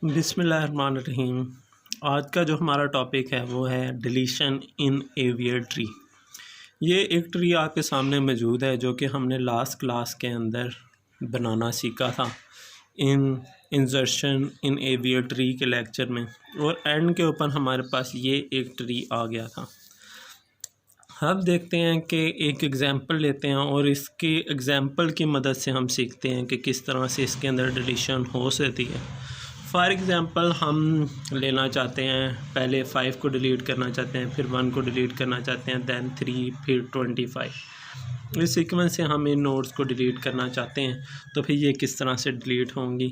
बिस्मिल्लाहिर्रहमानिर्रहीम। आज का जो हमारा टॉपिक है वो है डिलीशन इन एवियर ट्री। ये एक ट्री आपके सामने मौजूद है जो कि हमने लास्ट क्लास के अंदर बनाना सीखा था इन इंसर्शन इन एवियर ट्री के लेक्चर में, और एंड के ऊपर हमारे पास ये एक ट्री आ गया था। अब देखते हैं कि एक एग्ज़ाम्पल लेते हैं और इसके एग्ज़ाम्पल की मदद से हम सीखते हैं कि किस तरह से इसके अंदर डिलीशन हो सकती है। फॉर एग्ज़ाम्पल हम लेना चाहते हैं, पहले 5 को डिलीट करना चाहते हैं, फिर 1 को डिलीट करना चाहते हैं, दैन 3, फिर 25। इस सीक्वेंस से हम इन नोड्स को डिलीट करना चाहते हैं, तो फिर ये किस तरह से डिलीट होंगी।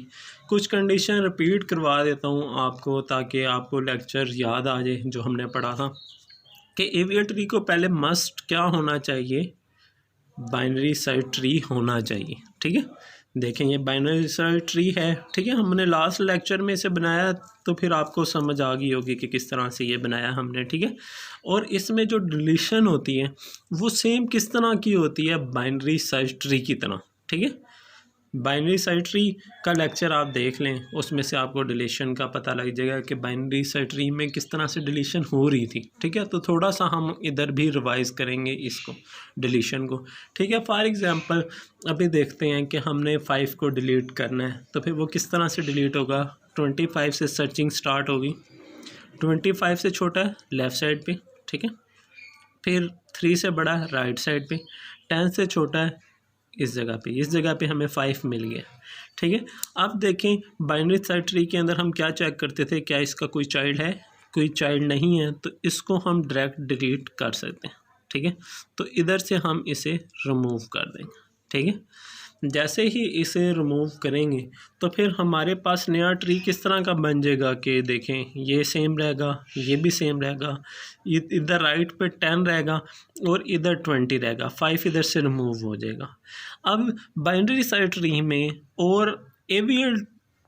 कुछ कंडीशन रिपीट करवा देता हूँ आपको ताकि आपको लेक्चर याद आ जाए जो हमने पढ़ा था कि एवियर ट्री को पहले मस्ट क्या होना चाहिए, बाइनरी सर्च ट्री होना चाहिए। ठीक है, देखें ये बाइनरी सर्च ट्री है। ठीक है, हमने लास्ट लेक्चर में इसे बनाया तो फिर आपको समझ आ गई होगी कि किस तरह से ये बनाया हमने। ठीक है, और इसमें जो डिलीशन होती है वो सेम किस तरह की होती है, बाइनरी सर्च ट्री की तरह। ठीक है, बाइनरी सर्च ट्री का लेक्चर आप देख लें, उसमें से आपको डिलीशन का पता लग जाएगा कि बाइनरी सर्च ट्री में किस तरह से डिलीशन हो रही थी। ठीक है, तो थोड़ा सा हम इधर भी रिवाइज करेंगे इसको, डिलीशन को। ठीक है, फॉर एग्जांपल अभी देखते हैं कि हमने 5 को डिलीट करना है, तो फिर वो किस तरह से डिलीट होगा। 25 से सर्चिंग स्टार्ट होगी, 25 से छोटा है लेफ़्ट साइड पे। ठीक है, फिर 3 से बड़ा है राइट साइड पे, 10 से छोटा है इस जगह पे हमें 5 मिल गया। ठीक है, अब देखें बाइनरी सर्च ट्री के अंदर हम क्या चेक करते थे, क्या इसका कोई चाइल्ड है, कोई चाइल्ड नहीं है, तो इसको हम डायरेक्ट डिलीट कर सकते हैं। ठीक है, तो इधर से हम इसे रिमूव कर देंगे। ठीक है, जैसे ही इसे रिमूव करेंगे तो फिर हमारे पास नया ट्री किस तरह का बन जाएगा कि देखें ये सेम रहेगा, ये भी सेम रहेगा, इधर राइट पे 10 रहेगा और इधर 20 रहेगा, 5 इधर से रिमूव हो जाएगा। अब बाइनरी सर्च ट्री में और एवियर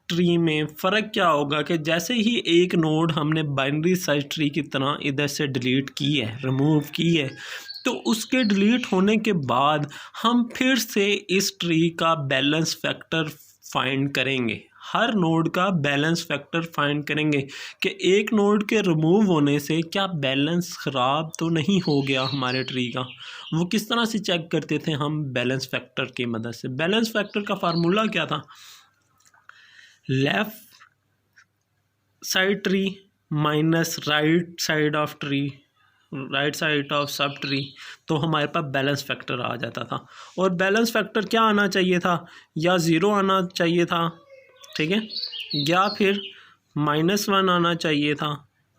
ट्री में फ़र्क क्या होगा कि जैसे ही एक नोड हमने बाइनरी सर्च ट्री की तरह इधर से डिलीट की है, रिमूव की है, तो उसके डिलीट होने के बाद हम फिर से इस ट्री का बैलेंस फैक्टर फाइंड करेंगे, हर नोड का बैलेंस फैक्टर फाइंड करेंगे कि एक नोड के रिमूव होने से क्या बैलेंस ख़राब तो नहीं हो गया हमारे ट्री का। वो किस तरह से चेक करते थे हम, बैलेंस फैक्टर की मदद से। बैलेंस फैक्टर का फार्मूला क्या था, left side tree minus right side of tree, right side of sub tree, तो हमारे पास बैलेंस फैक्टर आ जाता था। और बैलेंस फैक्टर क्या आना चाहिए था, या 0 आना चाहिए था, ठीक है, या फिर -1 आना चाहिए था,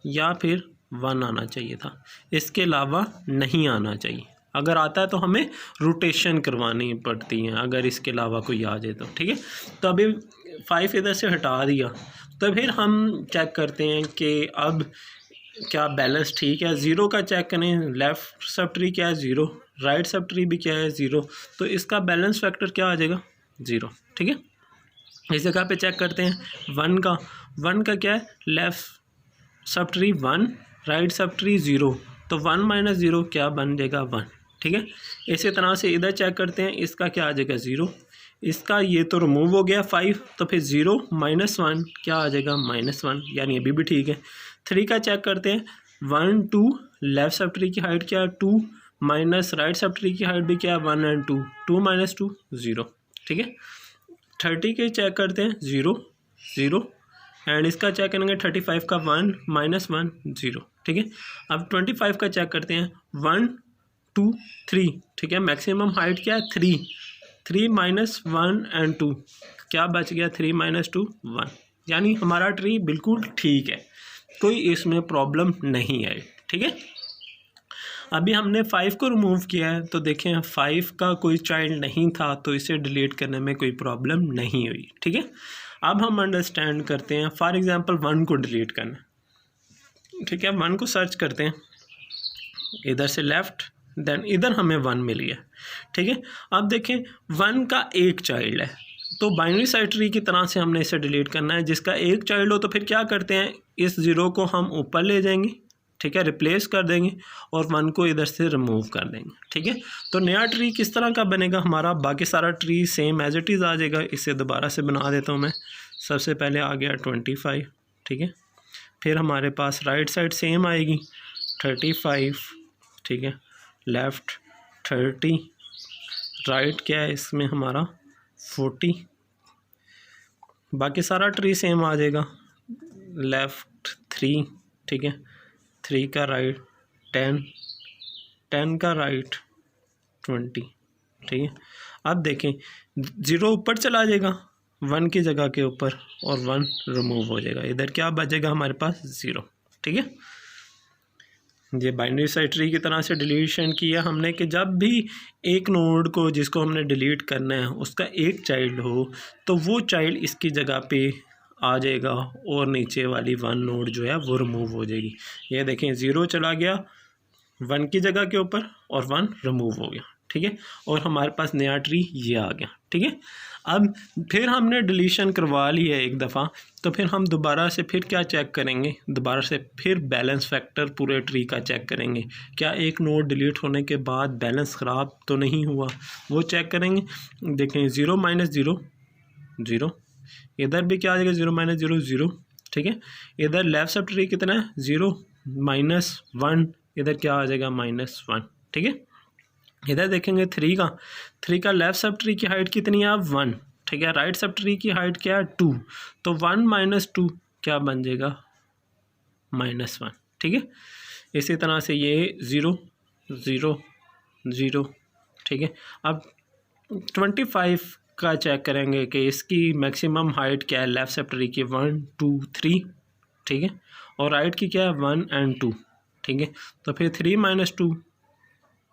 या फिर 1 आना चाहिए था, इसके अलावा नहीं आना चाहिए। अगर आता है तो हमें रोटेशन करवानी पड़ती है, अगर इसके अलावा कोई आ जाए तो। ठीक है, तो अभी 5 इधर से हटा दिया, तो फिर हम चेक करते हैं कि अब क्या बैलेंस ठीक है। 0 का चेक करें, लेफ़्ट सब ट्री क्या है 0, राइट सब ट्री भी क्या है 0, तो इसका बैलेंस फैक्टर क्या आ जाएगा 0। ठीक है, इस जगह पे चेक करते हैं 1 का क्या है, left sub tree 1, right sub tree 0, तो 1 - 0 क्या बन जाएगा 1। ठीक है, इसी तरह से इधर चेक करते हैं, इसका क्या आ जाएगा 0, इसका ये तो रिमूव हो गया 5, तो फिर 0 - 1 क्या आ जाएगा -1, यानी अभी भी ठीक है। 3 का चेक करते हैं, 1 2, लेफ़्ट सब ट्री की हाइट क्या है 2, माइनस राइट सब ट्री की हाइट भी क्या है 1 और 2, 2 - 2 0। ठीक है, 30 के चेक करते हैं 0 0, एंड इसका चेक करेंगे 35 का 1 - 1 0। ठीक है, अब 25 का चेक करते हैं 1 2 3। ठीक है, मैक्सिमम हाइट क्या है 3, 3 - 1 और 2 क्या बच गया 3 - 2 1, यानी हमारा ट्री बिल्कुल ठीक है, कोई इसमें प्रॉब्लम नहीं है। ठीक है, अभी हमने 5 को रिमूव किया है, तो देखें 5 का कोई चाइल्ड नहीं था, तो इसे डिलीट करने में कोई प्रॉब्लम नहीं हुई। ठीक है, अब हम अंडरस्टैंड करते हैं, फॉर एग्जांपल 1 को डिलीट करना। ठीक है, 1 को सर्च करते हैं इधर से लेफ़्ट, देन इधर हमें 1 मिल गया। ठीक है, अब देखें 1 का एक चाइल्ड है, तो बाइनरी सर्च ट्री की तरह से हमने इसे डिलीट करना है, जिसका एक चाइल्ड हो तो फिर क्या करते हैं, इस 0 को हम ऊपर ले जाएंगे, ठीक है, रिप्लेस कर देंगे, और 1 को इधर से रिमूव कर देंगे। ठीक है, तो नया ट्री किस तरह का बनेगा हमारा, बाकी सारा tree same as it is आ जाएगा। इसे दोबारा से बना देता हूँ मैं, सबसे पहले आ गया 25, ठीक है। फिर हमारे पास राइट साइड सेम आएगी 35, ठीक है। लेफ़्ट 30, राइट क्या है इसमें हमारा 40, बाकी सारा ट्री सेम आ जाएगा। लेफ़्ट 3, ठीक है। 3 का राइट 10, 10 का राइट 20, ठीक है। अब देखें 0 ऊपर चला जाएगा 1 की जगह के ऊपर और 1 रिमूव हो जाएगा। इधर क्या बचेगा हमारे पास 0, ठीक है। ये बाइनरी सर्च ट्री की तरह से डिलीशन किया हमने कि जब भी एक नोड को जिसको हमने डिलीट करना है उसका एक चाइल्ड हो तो वो चाइल्ड इसकी जगह पे आ जाएगा और नीचे वाली 1 नोड जो है वो रिमूव हो जाएगी। ये देखें 0 चला गया 1 की जगह के ऊपर और 1 रिमूव हो गया, ठीक है। और हमारे पास नया ट्री ये आ गया, ठीक है। अब फिर हमने डिलीशन करवा ली है एक दफ़ा, तो फिर हम दोबारा से फिर क्या चेक करेंगे, दोबारा से फिर बैलेंस फैक्टर पूरे ट्री का चेक करेंगे। क्या एक नोड डिलीट होने के बाद बैलेंस ख़राब तो नहीं हुआ, वो चेक करेंगे। देखें 0 - 0 0, इधर भी क्या आ जाएगा 0 - 0 0, ठीक है। इधर लेफ्ट सब ट्री कितना है 0 - 1, इधर क्या आ जाएगा -1, ठीक है। इधर देखेंगे 3 का लेफ़्ट सब ट्री की हाइट कितनी है 1, ठीक है। राइट सब ट्री की हाइट क्या है 2, तो 1 - 2 क्या बन जाएगा -1, ठीक है। इसी तरह से ये 0 0 0, ठीक है। अब 25 का चेक करेंगे कि इसकी मैक्सिमम हाइट क्या है लेफ़्ट सब ट्री की 1 2 3, ठीक है। और राइट की क्या है 1 और 2, ठीक है। तो फिर 3 - 2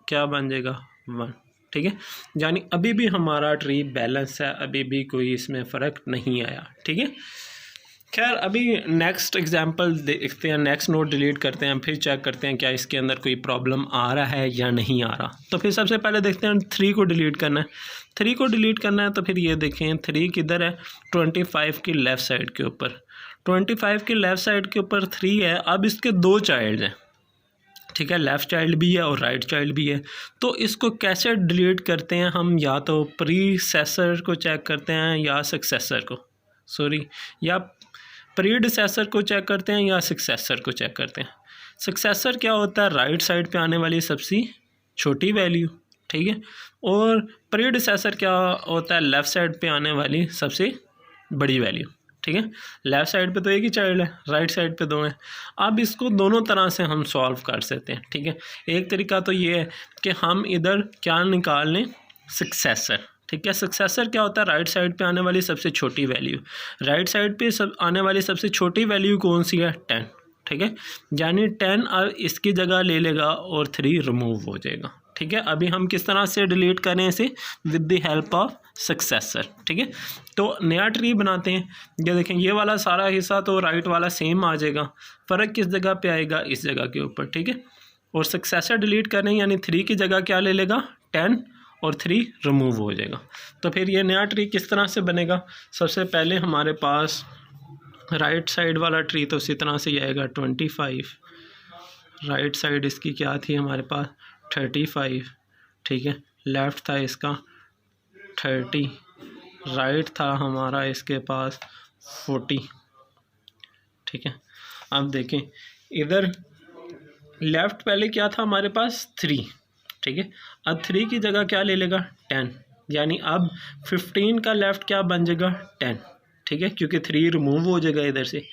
क्या बन जाएगा 1, ठीक है। यानी अभी भी हमारा ट्री बैलेंस है, अभी भी कोई इसमें फ़र्क नहीं आया, ठीक है। खैर अभी नेक्स्ट एग्जांपल देखते हैं, नेक्स्ट नोड डिलीट करते हैं, फिर चेक करते हैं क्या इसके अंदर कोई प्रॉब्लम आ रहा है या नहीं आ रहा। तो फिर सबसे पहले देखते हैं 3 को डिलीट करना है। 3 को डिलीट करना है तो फिर ये देखें 3 किधर है 25 की लेफ़्ट साइड के ऊपर, 25 की लेफ़्ट साइड के ऊपर 3 है। अब इसके 2 चाइल्ड हैं, ठीक है। लेफ़्ट चाइल्ड भी है और राइट चाइल्ड भी है। तो इसको कैसे डिलीट करते हैं हम, या तो प्रीसेसर को चेक करते हैं या सक्सेसर को, या प्रीडिसेसर को चेक करते हैं या सक्सेसर को चेक करते हैं। सक्सेसर क्या होता है राइट साइड पे आने वाली सबसे छोटी वैल्यू, ठीक है। और प्रीडिसेसर क्या होता है लेफ़्ट साइड पे आने वाली सबसे बड़ी वैल्यू, ठीक है। लेफ़्ट साइड पे तो एक ही चाइल्ड है, राइट साइड पे 2 हैं। अब इसको दोनों तरह से हम सॉल्व कर सकते हैं, ठीक है। एक तरीका तो ये है कि हम इधर क्या निकाल लें सक्सेसर, ठीक है। सक्सेसर क्या होता है राइट साइड पे आने वाली सबसे छोटी वैल्यू, राइट साइड पे आने वाली सबसे छोटी वैल्यू कौन सी है 10, ठीक है। यानी 10 अब इसकी जगह ले लेगा और 3 रिमूव हो जाएगा, ठीक है। अभी हम किस तरह से डिलीट करें इसे, with the help of successor, ठीक है। तो नया ट्री बनाते हैं। ये देखें ये वाला सारा हिस्सा तो राइट वाला सेम आ जाएगा, फ़र्क किस जगह पे आएगा इस जगह के ऊपर, ठीक है। और सक्सेसर डिलीट करें यानी 3 की जगह क्या ले लेगा 10 और 3 रिमूव हो जाएगा। तो फिर ये नया ट्री किस तरह से बनेगा, सबसे पहले हमारे पास राइट साइड वाला ट्री तो इसी तरह से आएगा 25, राइट साइड इसकी क्या थी हमारे पास 35, ठीक है। लेफ़्ट था इसका 30, राइट था हमारा इसके पास 40, ठीक है। अब देखें इधर लेफ़्ट पहले क्या था हमारे पास 3, ठीक है। अब 3 की जगह क्या ले लेगा 10, यानी अब 15 का लेफ़्ट क्या बन जाएगा 10, ठीक है, क्योंकि 3 रिमूव हो जाएगा इधर से।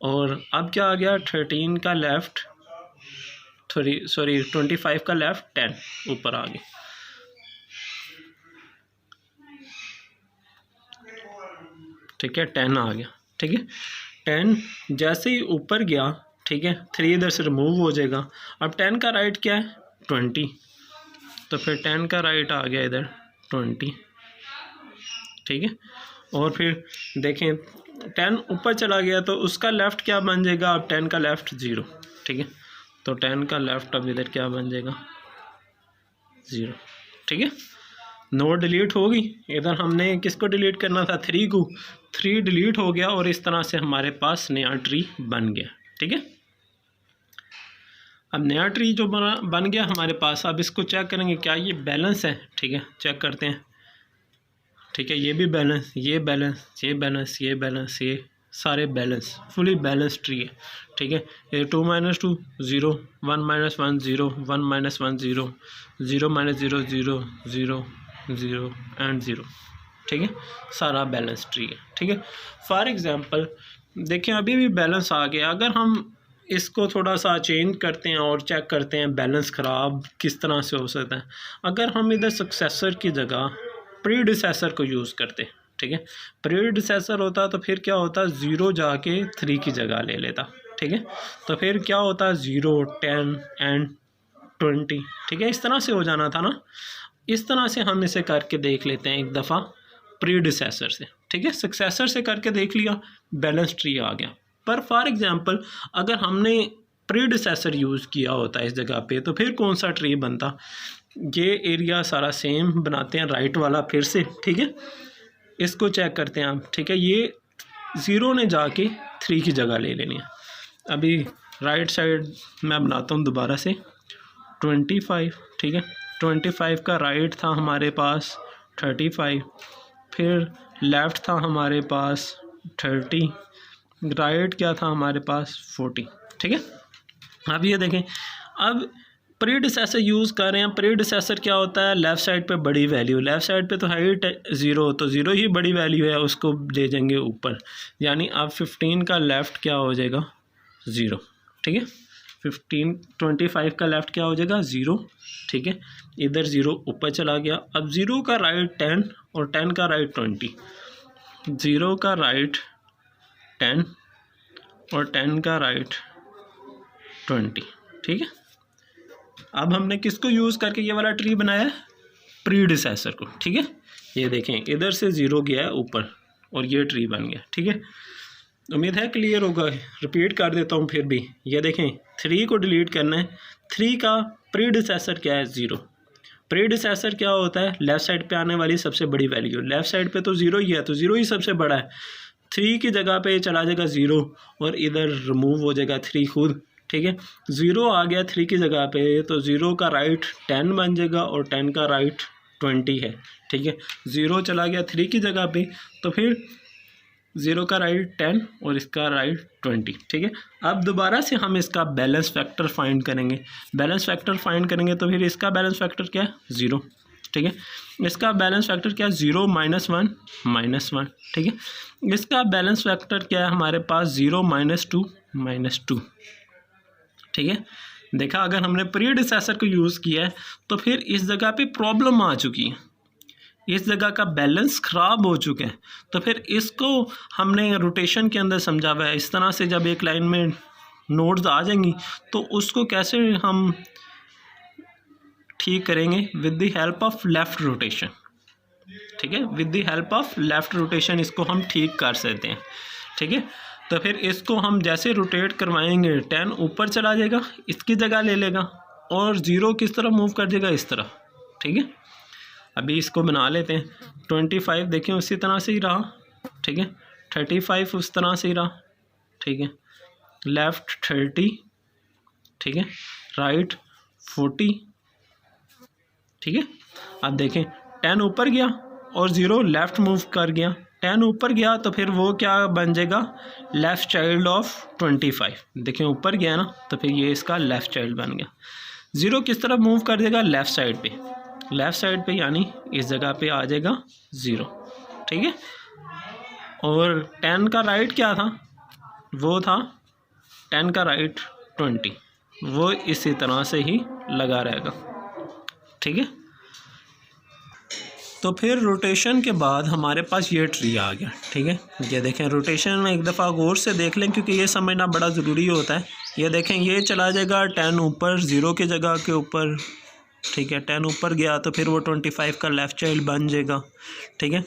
और अब क्या आ गया 13 का लेफ़्ट 25 का लेफ़्ट 10 ऊपर आ गया, ठीक है। 10 आ गया, ठीक है। 10 जैसे ही ऊपर गया, ठीक है, 3 इधर से रिमूव हो जाएगा। अब 10 का राइट क्या है 20, तो फिर 10 का राइट आ गया इधर 20, ठीक है। और फिर देखें 10 ऊपर चला गया तो उसका लेफ़्ट क्या बन जाएगा अब 10 का लेफ़्ट 0, ठीक है। तो 10 का लेफ़्ट अब इधर क्या बन जाएगा 0, ठीक है। नोड डिलीट होगी, इधर हमने किसको डिलीट करना था 3 को, 3 डिलीट हो गया और इस तरह से हमारे पास नया ट्री बन गया, ठीक है। अब नया ट्री जो बन गया हमारे पास, अब इसको चेक करेंगे क्या ये बैलेंस है, ठीक है। चेक करते हैं ठीक है, ये भी बैलेंस, ये बैलेंस, ये बैलेंस, ये बैलेंस, ये सारे बैलेंस, फुली बैलेंस ट्री है। ठीक है, ये 2 - 2 0, 1 - 1 0, 1 - 1 0, 0 - 0 0, 0 0 एंड 0। ठीक है, सारा बैलेंस ट्री है। ठीक है, फॉर एग्जांपल देखिए अभी भी बैलेंस आ गया। अगर हम इसको थोड़ा सा चेंज करते हैं और चेक करते हैं बैलेंस ख़राब किस तरह से हो सकता है, अगर हम इधर सक्सेसर की जगह प्रीडिसेसर को यूज़ करते, ठीक है, प्रीडिसेसर होता तो फिर क्या होता, 0 जाके 3 की जगह ले लेता। ठीक है, तो फिर क्या होता, 0 10 एंड 20। ठीक है, इस तरह से हो जाना था ना। इस तरह से हम इसे करके देख लेते हैं एक दफ़ा प्रीडिसेसर से। ठीक है, सक्सेसर से करके देख लिया, बैलेंस ट्री आ गया। पर फॉर एग्जांपल अगर हमने प्रीडिसेसर यूज़ किया होता इस जगह पे, तो फिर कौन सा ट्री बनता। ये एरिया सारा सेम बनाते हैं, राइट वाला फिर से। ठीक है, इसको चेक करते हैं आप। ठीक है, ये 0 ने जाके 3 की जगह ले लेनी है। अभी राइट साइड मैं बनाता हूँ दोबारा से 25। ठीक है, 25 का राइट था हमारे पास 35, फिर लेफ़्ट था हमारे पास 30, राइट क्या था हमारे पास 40। ठीक है, अब ये देखें, अब प्रीडिसेसर यूज़ कर रहे हैं। प्रीडिसेसर क्या होता है, लेफ़्ट साइड पे बड़ी वैल्यू, लेफ़्ट साइड पे तो हाइट 0, तो 0 ही बड़ी वैल्यू है, उसको ले जाएंगे ऊपर। यानी अब 15 का लेफ़्ट क्या हो जाएगा, 0। ठीक है, 25 का लेफ़्ट क्या हो जाएगा, 0। ठीक है, इधर 0 ऊपर चला गया। अब 0 का राइट 10 और 10 का राइट 20, 0 का राइट 10 और 10 का राइट 20। ठीक है, अब हमने किसको यूज़ करके ये वाला ट्री बनाया है, प्रीडिसेसर को। ठीक है, ये देखें इधर से 0 गया है ऊपर और ये ट्री बन गया। ठीक है, उम्मीद है क्लियर होगा। रिपीट कर देता हूँ फिर भी। ये देखें 3 को डिलीट करना है। 3 का प्रीडिसेसर क्या है, 0। प्रीडिसेसर क्या होता है, लेफ़्ट साइड पे आने वाली सबसे बड़ी वैल्यू। लेफ़्ट साइड पे तो 0 ही है, तो 0 ही सबसे बड़ा है। 3 की जगह पे चला जाएगा 0 और इधर रिमूव हो जाएगा 3 खुद। ठीक है, 0 आ गया 3 की जगह पे, तो 0 का राइट 10 बन जाएगा और 10 का राइट 20 है। ठीक है, 0 चला गया 3 की जगह पे, तो फिर 0 का राइट 10 और इसका राइट 20। ठीक है, अब दोबारा से हम इसका बैलेंस फैक्टर फाइंड करेंगे। बैलेंस फैक्टर फाइंड करेंगे तो फिर इसका बैलेंस फैक्टर क्या है, 0। ठीक है, इसका बैलेंस फैक्टर क्या है, 0 - 1 -1। ठीक है, इसका बैलेंस फैक्टर क्या है हमारे पास, 0 - 2 -2। ठीक है, देखा अगर हमने प्रीडिसेसर को यूज़ किया है तो फिर इस जगह पे प्रॉब्लम आ चुकी है, इस जगह का बैलेंस ख़राब हो चुका है। तो फिर इसको हमने रोटेशन के अंदर समझा हुआ है। इस तरह से जब एक लाइन में नोड्स आ जाएंगी तो उसको कैसे हम ठीक करेंगे, with the help of left rotation. ठीक है, with the help of left rotation इसको हम ठीक कर सकते हैं। ठीक है, तो फिर इसको हम जैसे रोटेट करवाएंगे 10 ऊपर चला जाएगा, इसकी जगह ले लेगा, और 0 किस तरह मूव कर जाएगा, इस तरह। ठीक है, अभी इसको बना लेते हैं। 25 देखें उसी तरह से ही रहा। ठीक है, 35 उस तरह से ही रहा। ठीक है, लेफ़्ट 30। ठीक है, राइट 40। ठीक है, अब देखें 10 ऊपर गया और 0 लेफ़्ट मूव कर गया। 10 ऊपर गया तो फिर वो क्या बन जाएगा, लेफ़्ट चाइल्ड ऑफ 25। देखें ऊपर गया ना, तो फिर ये इसका लेफ़्ट चाइल्ड बन गया। 0 किस तरफ मूव कर देगा, लेफ़्ट साइड पे, लेफ़्ट साइड पे, यानी इस जगह पे आ जाएगा 0। ठीक है, और 10 का राइट क्या था, वो था 10 का राइट 20, वो इसी तरह से ही लगा रहेगा। ठीक है, तो फिर रोटेशन के बाद हमारे पास ये ट्री आ गया। ठीक है, ये देखें रोटेशन एक दफ़ा गौर से देख लें क्योंकि ये समझना बड़ा ज़रूरी होता है। ये देखें ये चला जाएगा 10 ऊपर 0 की जगह के ऊपर। ठीक है, 10 ऊपर गया तो फिर वो 25 का लेफ़्ट चाइल्ड बन जाएगा। ठीक है,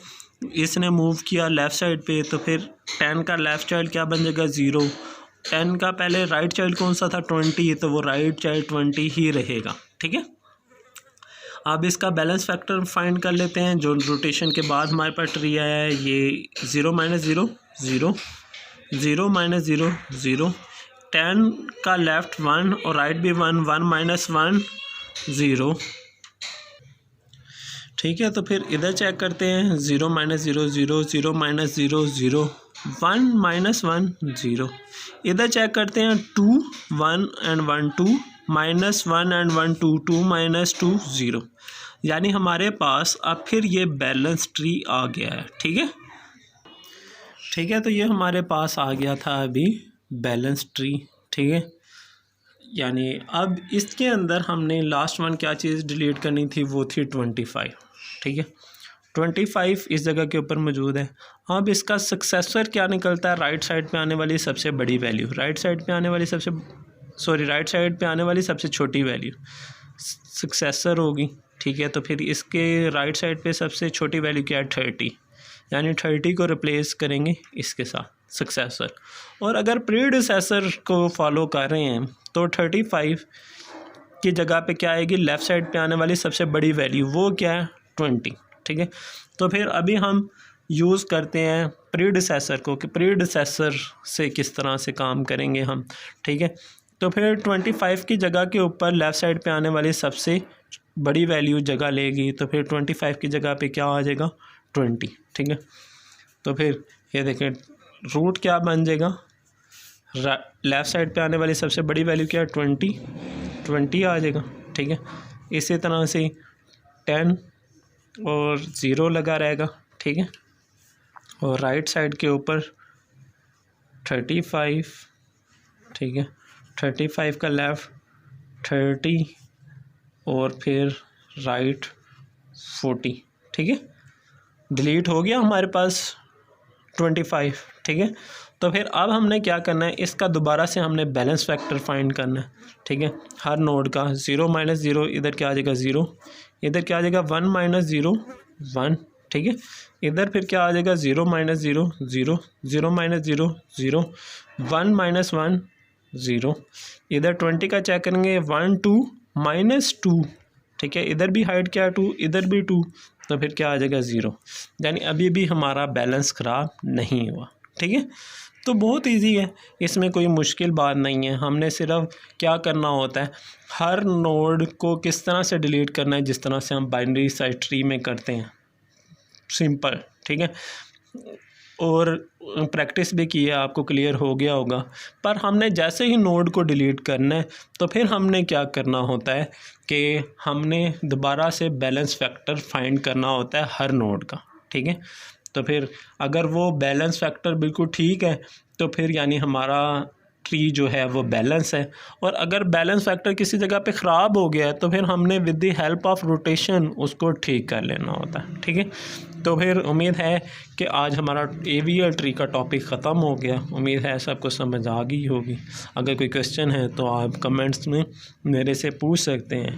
इसने मूव किया लेफ़्ट साइड पे, तो फिर 10 का लेफ़्ट चाइल्ड क्या बन जाएगा, 0। 10 का पहले राइट चाइल्ड कौन सा था, 20, तो वो राइट चाइल्ड 20 ही रहेगा। ठीक है, अब इसका बैलेंस फैक्टर फाइंड कर लेते हैं। जो रोटेशन के बाद हमारे पास ट्री आया है, ये 0 - 0 0, 0 - 0 0, 10 का लेफ़्ट 1 और राइट भी 1, 1 - 1 0, ठीक है, तो फिर इधर चेक करते हैं 0 माइनस 0 0 0 माइनस 0 0 1 माइनस 1 0। इधर चेक करते हैं 2 1 एंड 1 2 माइनस 1 एंड 1 2 2 माइनस 2 0। यानी हमारे पास अब फिर ये बैलेंस ट्री आ गया है। ठीक है, ठीक है, तो ये हमारे पास आ गया था अभी बैलेंस ट्री। ठीक है, यानी अब इसके अंदर हमने लास्ट वन क्या चीज़ डिलीट करनी थी, वो थी 25। ठीक है, 25 इस जगह के ऊपर मौजूद है। अब इसका सक्सेसर क्या निकलता है, राइट साइड पे आने वाली सबसे बड़ी वैल्यू, राइट साइड पे आने वाली सबसे छोटी वैल्यू सक्सेसर होगी। ठीक है, तो फिर इसके राइट साइड पे सबसे छोटी वैल्यू क्या है, 30, यानी 30 को रिप्लेस करेंगे इसके साथ सक्सेसर। और अगर प्रीडिसेसर को फॉलो कर रहे हैं तो 35 की जगह पे क्या आएगी, लेफ़्ट साइड पे आने वाली सबसे बड़ी वैल्यू, वो क्या है, 20। ठीक है, तो फिर अभी हम यूज़ करते हैं प्रीडिसेसर को कि प्रीडिसेसर से किस तरह से काम करेंगे हम। ठीक है, तो फिर 25 की जगह के ऊपर लेफ़्ट साइड पे आने वाली सबसे बड़ी वैल्यू जगह लेगी, तो फिर 25 की जगह पे क्या आ जाएगा, 20। ठीक है, तो फिर ये देखें रूट क्या बन जाएगा, लेफ़्ट साइड पे आने वाली सबसे बड़ी वैल्यू क्या है, 20 आ जाएगा। ठीक है, इसी तरह से 10 और 0 लगा रहेगा। ठीक है, और राइट साइड के ऊपर 35। ठीक है, 35 का लेफ़्ट 30 और फिर राइट 40। ठीक है, डिलीट हो गया हमारे पास 25। ठीक है, तो फिर अब हमने क्या करना है, इसका दोबारा से हमने बैलेंस फैक्टर फाइंड करना है। ठीक है, हर नोड का 0 माइनस 0, इधर क्या आ जाएगा 0, इधर क्या आ जाएगा 1 माइनस 0 1। ठीक है, इधर फिर क्या आ जाएगा 0 माइनस 0 0 0 माइनस 0 0 1 माइनस 1 0। इधर 20 का चेक करेंगे 1 2 माइनस 2। ठीक है, इधर भी हाइट क्या है 2, इधर भी 2, तो फिर क्या आ जाएगा 0। यानी अभी भी हमारा बैलेंस ख़राब नहीं हुआ। ठीक है, तो बहुत इजी है, इसमें कोई मुश्किल बात नहीं है। हमने सिर्फ क्या करना होता है, हर नोड को किस तरह से डिलीट करना है, जिस तरह से हम बाइनरी सर्च ट्री में करते हैं, सिंपल। ठीक है, और प्रैक्टिस भी की है, आपको क्लियर हो गया होगा। पर हमने जैसे ही नोड को डिलीट करना है तो फिर हमने क्या करना होता है कि हमने दोबारा से बैलेंस फैक्टर फाइंड करना होता है हर नोड का। ठीक है, तो फिर अगर वो बैलेंस फैक्टर बिल्कुल ठीक है तो फिर यानी हमारा ट्री जो है वो बैलेंस है। और अगर बैलेंस फैक्टर किसी जगह पे ख़राब हो गया है तो फिर हमने with the help of rotation उसको ठीक कर लेना होता है। ठीक है, तो फिर उम्मीद है कि आज हमारा AVL ट्री का टॉपिक ख़त्म हो गया। उम्मीद है सबको समझ आ गई होगी। अगर कोई क्वेश्चन है तो आप कमेंट्स में मेरे से पूछ सकते हैं,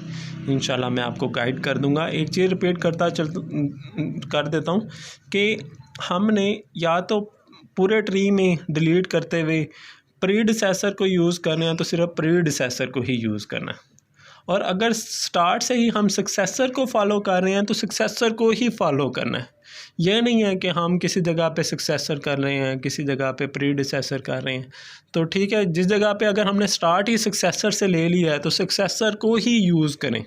इंशाल्लाह मैं आपको गाइड कर दूंगा। एक चीज़ रिपीट कर देता हूँ कि हमने या तो पूरे ट्री में डिलीट करते हुए प्रीडिसेसर को यूज़ करना है तो सिर्फ प्रीडिसेसर को ही यूज़ करना है, और अगर स्टार्ट से ही हम सक्सेसर को फॉलो कर रहे हैं तो सक्सेसर को ही फॉलो करना है। यह नहीं है कि हम किसी जगह पे सक्सेसर कर रहे हैं, किसी जगह पे प्रीडिसेसर कर रहे हैं। तो ठीक है, जिस जगह पे अगर हमने स्टार्ट ही सक्सेसर से ले लिया है तो सक्सेसर को ही यूज़ करें।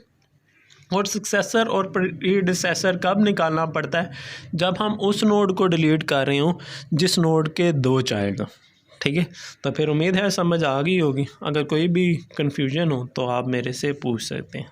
और सक्सेसर और प्रीडिसेसर कब निकालना पड़ता है, जब हम उस नोड को डिलीट कर रहे हों जिस नोड के 2 चाइल्ड हों। ठीक है, तो फिर उम्मीद है समझ आ गई होगी। अगर कोई भी कन्फ्यूजन हो तो आप मेरे से पूछ सकते हैं।